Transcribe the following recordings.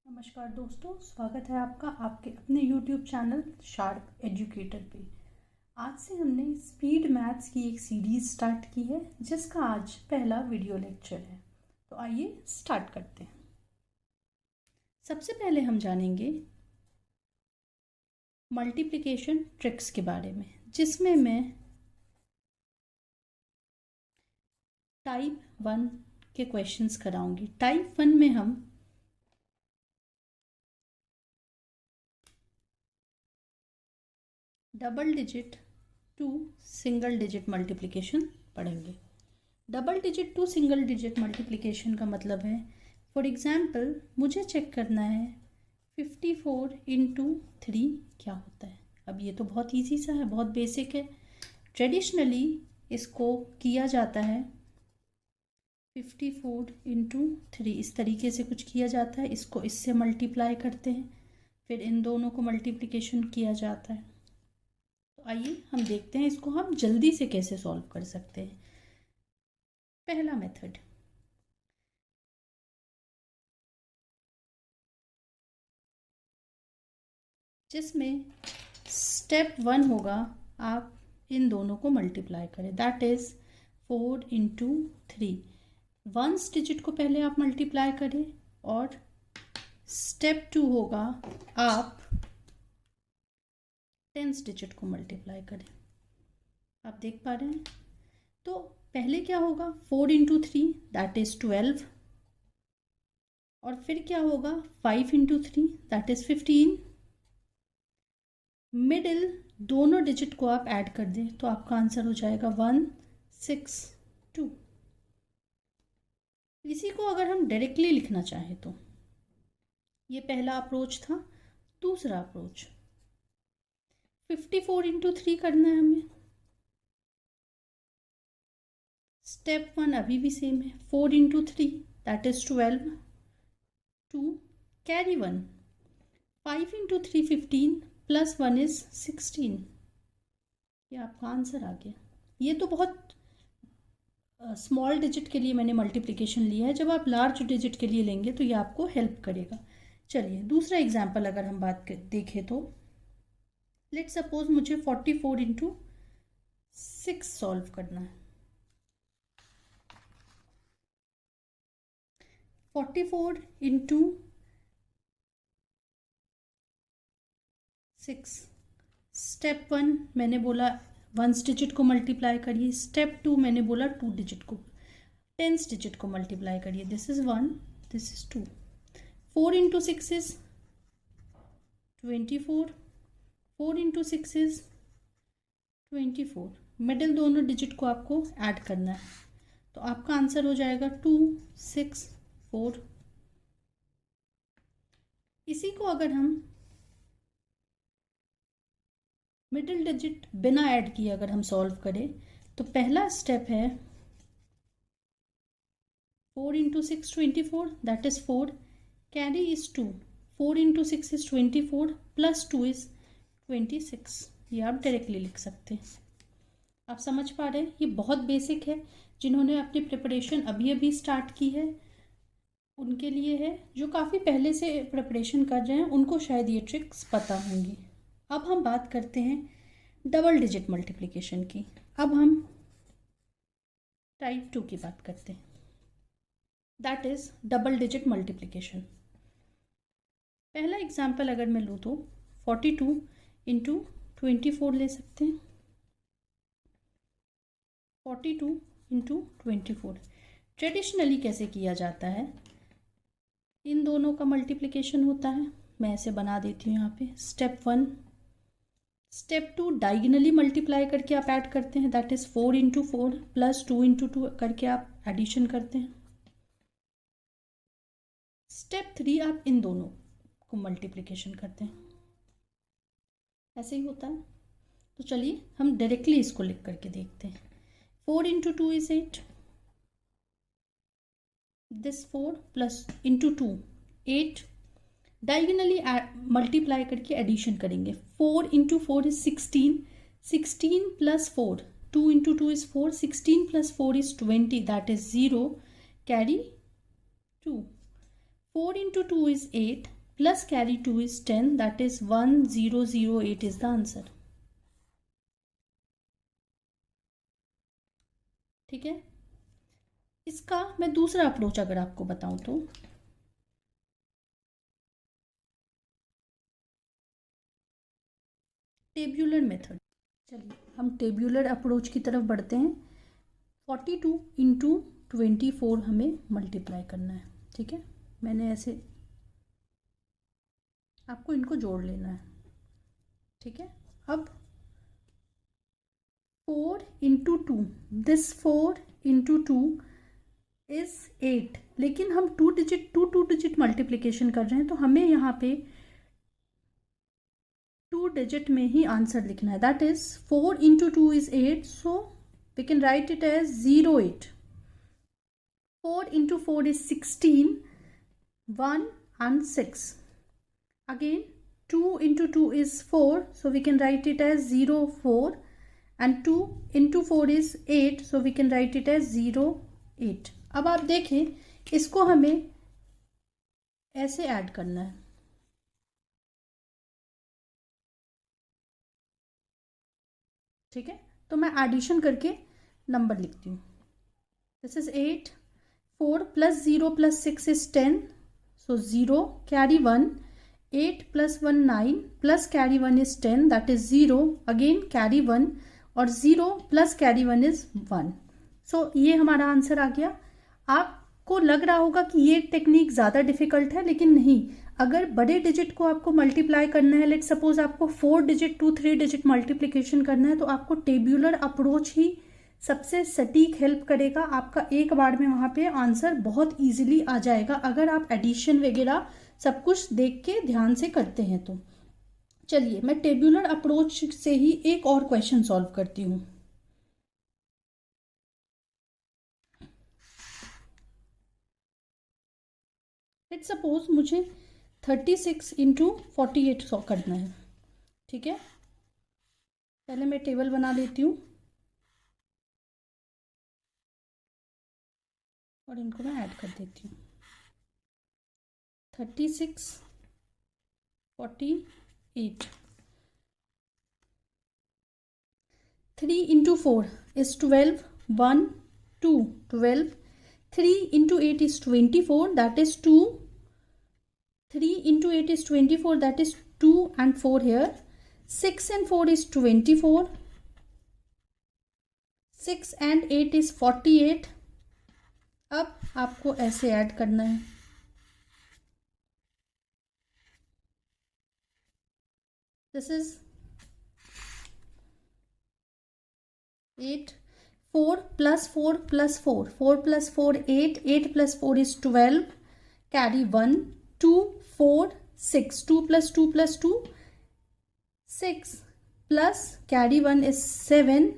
नमस्कार दोस्तों, स्वागत है आपका आपके अपने YouTube चैनल शार्प एजुकेटर पे। आज से हमने स्पीड मैथ्स की एक सीरीज स्टार्ट की है जिसका आज पहला वीडियो लेक्चर है। तो आइए स्टार्ट करते हैं। सबसे पहले हम जानेंगे मल्टीप्लिकेशन ट्रिक्स के बारे में, जिसमें मैं टाइप 1 के क्वेश्चंस कराऊंगी। टाइप 1 में हम double digit to single digit multiplication पढ़ेंगे। Double digit to single digit multiplication का मतलब है, फॉर एग्जांपल मुझे चेक करना है 54 इंटू 3 क्या होता है। अब ये तो बहुत इजी सा है, बहुत बेसिक है। ट्रेडिशनली इसको किया जाता है 54 इंटू 3 इस तरीके से कुछ किया जाता है। इसको इससे मल्टीप्लाई करते हैं, फिर इन दोनों को मल्टीप्लिकेशन किया जाता है। तो आइए हम देखते हैं इसको हम जल्दी से कैसे सॉल्व कर सकते हैं। पहला मेथड, जिसमें स्टेप 1 होगा, आप इन दोनों को मल्टीप्लाई करें, that is 4 into 3। Ones digit को पहले आप मल्टीप्लाई करें और स्टेप 2 होगा आप टेंस डिजिट को मल्टीप्लाई करें। आप देख पा रहे हैं। तो पहले क्या होगा, 4 इंटू 3 दैट इज 12, और फिर क्या होगा 5 इंटू 3 दैट इज 15। मिडिल दोनों डिजिट को आप ऐड कर दें तो आपका आंसर हो जाएगा 162। इसी को अगर हम डायरेक्टली लिखना चाहें तो ये पहला अप्रोच था। दूसरा अप्रोच 54 इंटू 3 करना है हमें। स्टेप 1 अभी भी सेम है, 4 into 3 that is 12, 2 carry 1, 5 into 3 15 plus 1 is 16। ये आपका आंसर आ गया। ये तो बहुत स्मॉल डिजिट के लिए मैंने मल्टीप्लिकेशन लिया है, जब आप लार्ज डिजिट के लिए लेंगे तो ये आपको हेल्प करेगा। चलिए दूसरा एग्जाम्पल अगर हम देखें तो लेट सपोज मुझे 44 इंटू 6 सॉल्व करना है। 44 इंटू 6, स्टेप 1 मैंने बोला वंस डिजिट को मल्टीप्लाई करिए। स्टेप 2 मैंने बोला 2 डिजिट को, टेंस डिजिट को मल्टीप्लाई करिए। This is 1, this is 2। 4 into 6 is 24, 4 into 6 is 24। Middle दोनों डिजिट को आपको ऐड करना है, तो आपका आंसर हो जाएगा 264। इसी को अगर हम मिडिल डिजिट बिना ऐड किए अगर हम सॉल्व करें तो पहला स्टेप है 4 into 6 24 that is 4, carry is 2, 4 into 6 is 24 plus 2 is 26। ये आप डायरेक्टली लिख सकते हैं। आप समझ पा रहे हैं, ये बहुत बेसिक है। जिन्होंने अपनी प्रिपरेशन अभी अभी स्टार्ट की है उनके लिए है, जो काफ़ी पहले से प्रिपरेशन कर रहे हैं उनको शायद ये ट्रिक्स पता होंगी। अब हम बात करते हैं डबल डिजिट मल्टीप्लिकेशन की। अब हम टाइप 2 की बात करते हैं, that is double digit multiplication. पहला एग्जाम्पल अगर मैं लूँ तो 42 इंटू 24 ले सकते हैं। 42 इंटू 24 ट्रेडिशनली कैसे किया जाता है, इन दोनों का मल्टीप्लिकेशन होता है। मैं ऐसे बना देती हूँ यहाँ पे। स्टेप 1, स्टेप 2 डायगोनली मल्टीप्लाई करके आप ऐड करते हैं, that is 4 into 4 plus 2 into 2 करके आप एडिशन करते हैं। स्टेप 3 आप इन दोनों को मल्टीप्लिकेशन करते हैं। ऐसे ही होता है। तो चलिए हम डायरेक्टली इसको लिख करके देखते हैं। 4 into 2 is 8, this 4 plus into 2 8, diagonally multiply करके एडिशन करेंगे। 4 into 4 is 16, 16 plus 4 2 into 2 is 4. 16 plus 4 is 20. That is 0. Carry 2. 4 into 2 is 8. Plus carry 2 is 10. That is 1008 is the answer. ठीक है. इसका मैं दूसरा अप्रोच अगर आपको बताऊं तो टेब्यूलर मेथड. चलिए हम टेब्यूलर अप्रोच की तरफ बढ़ते हैं. 42 इंटू 24 हमें मल्टीप्लाई करना है. ठीक है, मैंने ऐसे आपको इनको जोड़ लेना है. ठीक है, अब 4 इंटू 2, दिस 4 इंटू 2 इज 8. लेकिन हम टू डिजिट मल्टीप्लीकेशन कर रहे हैं तो हमें यहाँ पे 2 डिजिट में ही आंसर लिखना है. That is 4 into 2 is 8. So we can write it as 08. 4 into 4 is 16, 1 and 6. Again 2 into 2 is 4, so we can write it as 04, and 2 into 4 is 8, so we can write it as 08. अब आप देखें इसको हमें ऐसे add करना है. ठीक है, तो मैं एडिशन करके नंबर लिखती हूँ. This is 8. 4 plus 0 plus 6 is 10. So 0, carry 1. 8 plus 1, 9. Plus carry 1 is 10. That is 0. Again carry 1. और 0 plus carry 1 is 1. So ये हमारा आंसर आ गया. आपको लग रहा होगा कि ये टेक्निक ज़्यादा डिफिकल्ट है, लेकिन नहीं. अगर बड़े डिजिट को आपको मल्टीप्लाई करना है, लेट सपोज आपको 4 डिजिट टू 3 डिजिट मल्टीप्लिकेशन करना है, तो आपको टेब्यूलर अप्रोच ही सबसे सटीक हेल्प करेगा. आपका एक बार में वहाँ पे आंसर बहुत इजीली आ जाएगा अगर आप एडिशन वगैरह सब कुछ देख के ध्यान से करते हैं तो. चलिए मैं टेब्यूलर अप्रोच से ही एक और क्वेश्चन सॉल्व करती हूँ. लेट सपोज मुझे 36 इंटू 48 करना है. ठीक है, पहले मैं टेबल बना लेती हूँ और इनको मैं ऐड कर देती हूँ. 36, 48. 3 into 4 is 12. 1, 2, 12. 3 into 8 is 24. That is 2. 3 into 8 is 24. That is 2 and 4 here. 6 and 4 is 24. 6 and 8 is 48. अब आपको ऐसे ऐड करना है. This is 8. 4 plus 4 plus 4. 4 plus 4, 8. 8 plus 4 is 12. Carry 1. 2, 4, 6. 2 plus 2 plus 2. 6 plus carry 1 is 7.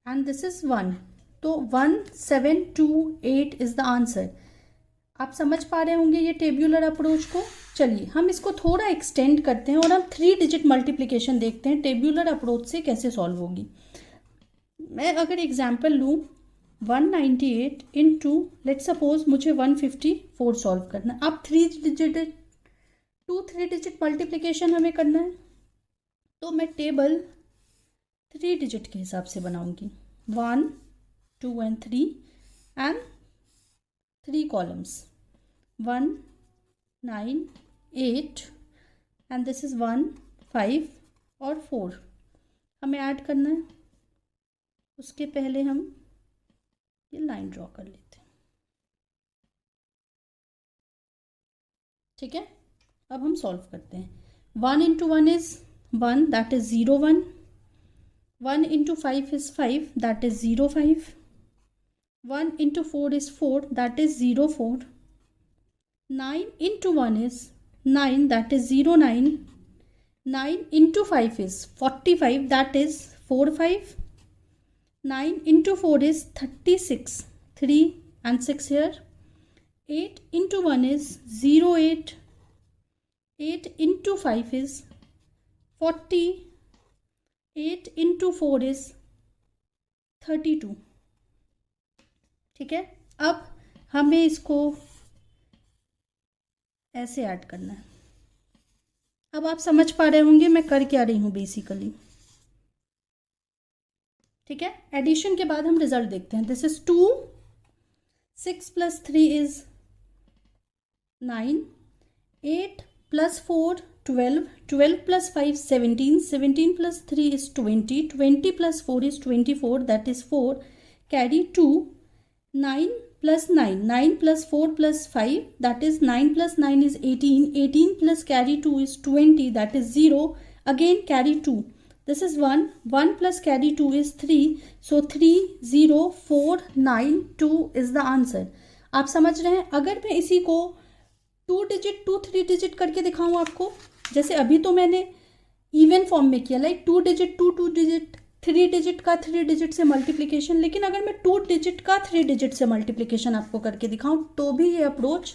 And this is 1. तो 1728 is the answer. आप समझ पा रहे होंगे ये टेब्यूलर अप्रोच को. चलिए हम इसको थोड़ा एक्सटेंड करते हैं और हम 3 डिजिट मल्टीप्लिकेशन देखते हैं टेब्यूलर अप्रोच से कैसे सॉल्व होगी. मैं अगर एग्जांपल लूँ 198 इंटू लेट सपोज मुझे 154 सॉल्व करना है. अब 3 डिजिट मल्टीप्लिकेशन हमें करना है, तो मैं टेबल 3 डिजिट के हिसाब से बनाऊंगी. 1, 2 and 3 and 3 columns. 1, 9, 8 and this is 1, 5 और 4 हमें ऐड करना है. उसके पहले हम ये लाइन ड्रॉ कर लेते हैं. ठीक है, अब हम सॉल्व करते हैं. 1 into 1 is 1, that is 0, 1. 1 into 5 is 5, that is 0, 5. 1 into 4 is 4, that is 0, 4. 9 into 1 is 9, that is 0, 9. 9 into 5 is 45, that is 4, 5. 9 into 4 is 36, 3 and 6 here. 8 into 1 is 0, 8. 8 into 5 is 40. 8 into 4 is 32। ठीक है, अब हमें इसको ऐसे add करना है। अब आप समझ पा रहे होंगे मैं कर क्या रही हूँ बेसिकली। ठीक है, एडिशन के बाद हम रिजल्ट देखते हैं। This is 2, 6 + 3 is 9, 8 + 4 12, 12 + 5 17, 17 + 3 is 20, 20 + 4 is 24, that is 4, carry 2, 9 + 9, 9 + 4 + 5, that is 9 + 9 is 18, 18 plus carry 2 is 20, that is 0, again carry 2, this is 1, 1 plus carry 2 is 3, so 3 0 4 9 2 is the answer। आप समझ रहे हैं? अगर मैं इसी को 2 डिजिट 2 3 डिजिट करके दिखाऊं आपको, जैसे अभी तो मैंने इवन फॉर्म में किया, लाइक 2 डिजिट 2 डिजिट, 3 डिजिट का 3 डिजिट से मल्टीप्लिकेशन, लेकिन अगर मैं 2 डिजिट का 3 डिजिट से मल्टीप्लिकेशन आपको करके दिखाऊं तो भी ये अप्रोच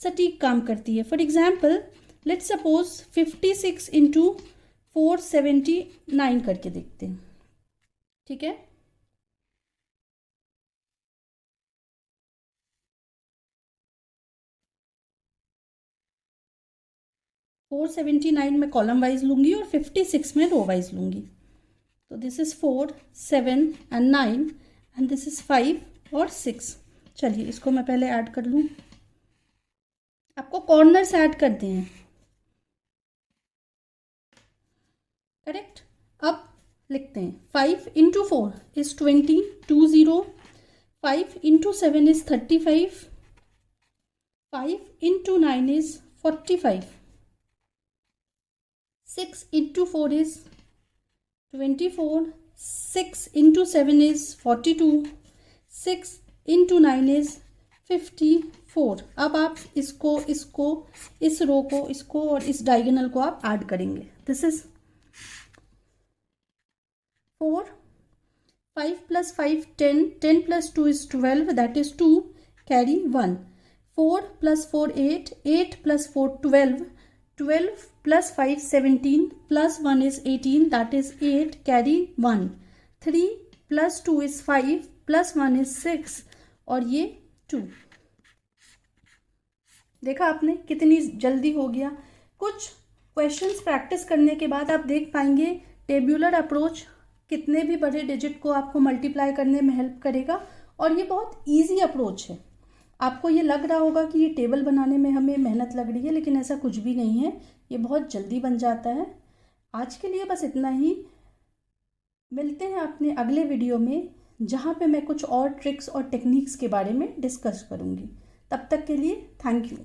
सटीक काम करती है। फॉर एग्जाम्पल लेट्स सपोज 56 × 479 करके देखते हैं। ठीक है, फोर 79 में कॉलम वाइज लूंगी और 56 में रो वाइज लूंगी। तो this is 4 7 and 9 and this is 5 और 6। चलिए इसको मैं पहले ऐड कर लूँ, आपको कॉर्नर्स ऐड करते हैं। करेक्ट, अब लिखते हैं 5 × 4 is 20, 20, 5 × 7 is 35, 5 × 9 is 45, 6 × 4 is 24, 6 × 7 is 42, 6 × 9 is 54। अब आप इसको इस रो को, इसको और इस डायगोनल को आप ऐड करेंगे। This is 4, 5 + 5 10, 10 + 2 is 12, that is 2, carry 1, 4 + 4 8, 8 + 4 12, 12 + 5 17, + 1 is 18, that is 8, carry 1, 3 + 2 is 5, + 1 is 6 और ये 2। देखा आपने कितनी जल्दी हो गया। कुछ क्वेश्चंस प्रैक्टिस करने के बाद आप देख पाएंगे टेब्यूलर अप्रोच कितने भी बड़े डिजिट को आपको मल्टीप्लाई करने में हेल्प करेगा, और ये बहुत इजी अप्रोच है। आपको ये लग रहा होगा कि ये टेबल बनाने में हमें मेहनत लग रही है, लेकिन ऐसा कुछ भी नहीं है, ये बहुत जल्दी बन जाता है। आज के लिए बस इतना ही, मिलते हैं अपने अगले वीडियो में जहाँ पे मैं कुछ और ट्रिक्स और टेक्निक्स के बारे में डिस्कस करूँगी। तब तक के लिए थैंक यू।